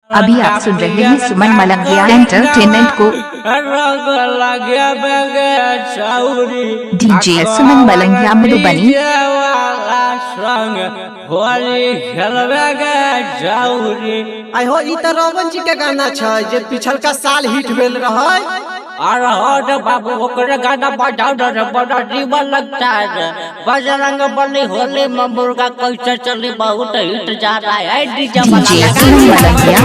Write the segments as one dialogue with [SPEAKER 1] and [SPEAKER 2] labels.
[SPEAKER 1] अभी आप सुन रहे हैं सुमन मलंगिया एंटरटेनमेंट को। डीजे सुमन मलंगिया मधुबनी।
[SPEAKER 2] आई हो ई त रोवन जी के गाना छै जे पिछलका साल हिट भेल रहे।
[SPEAKER 3] अरे बाबू ओकरे गाना बजाओ रे, बड़ा जीवन लगता है। बजरंग बली होली में मुर्गा कैसे चली, बहुत हिट जा रहा है डीजे
[SPEAKER 1] सुमन मलंगिया।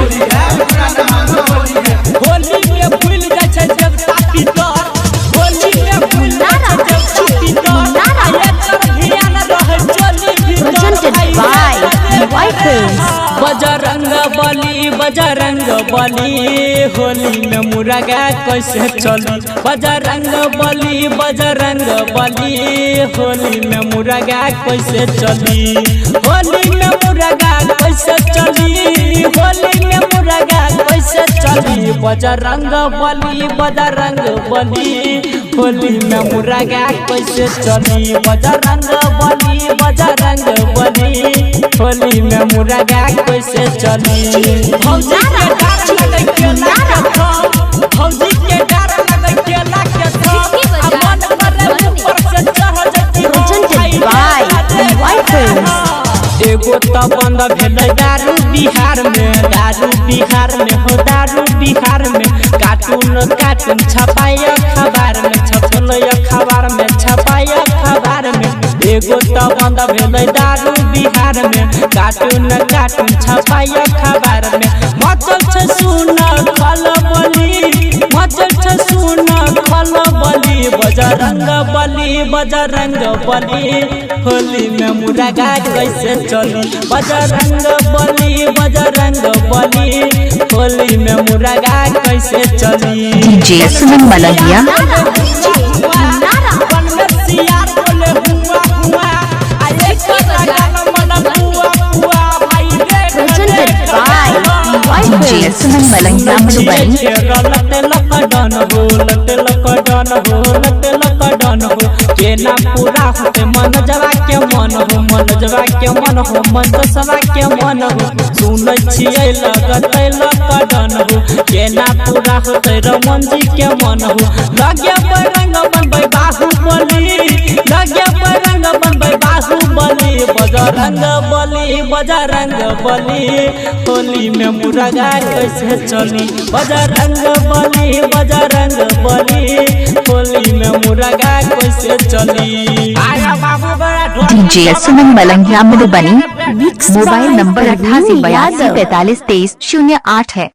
[SPEAKER 3] होली में भूल जाए छै जब ताती तो, होली में भूल जाए छै जब ताती तो, एकर ध्यान रहे चली बजरंग बली, बजरंग बली होली में मुर्गा कैसे चली, बजरंग बली, बजरंग बली होली में मुर्गा कैसे चली, होली में मुर्गा कैसे चली, होली में मुर्गा कैसे चली, बजरंग बली, बजरंग बली होली में मुर्गा कैसे चली, बजरंग बली, बजरंग बली होली में मुर्गा कैसे चली। भौजी के डर लगे केला के थम, भौजी के डर लगे केला के थम, मन करे ऊपर से चढ़ जती हो। एगो तो बंद भेलै दारू बिहार में, दारू बिहार में हो, दारू बिहार में कार्टून कार्टून छपाई अखबार में, छपल अखबार में, छपाई अखबार में। एगो तो बंद भेलै दारू बिहार में, कार्टून कार्टून छपाई अखबार में। मचल छै सुन खलबली, मचल छै सुन खलबली, बजरंग बली, बजरंग बली होली में मुर्गा कैसे चली, बजरंग बली, बजरंग बली होली में मुर्गा कैसे चली।
[SPEAKER 1] डीजे सुमन मलंगिया। डीजे सुमन मलंगिया मधुबनी।
[SPEAKER 3] लटे लकड़न हो, लटे लकड़न हो, लटे लकड़न हो, केना पूरा होते मन जवा के मन हो, मन जवा के मन हो, मन दसवा के मन हो। सुनै छियै लगतै लकड़न हो, केना पूरा होते रमन जी के मन हो। लगे बरंग बनबै बाहुबली, लगे बरंग बनबै बाहुबली, बजरंग बली, बजरंग बली होली में मुर्गा कैसे चली, बजरंग बली, बजरंग बली होली में मुर्गा कैसे चली।
[SPEAKER 1] DJ Suman Malangia Madhubani. Mobile number 88 82 43 23 08 है।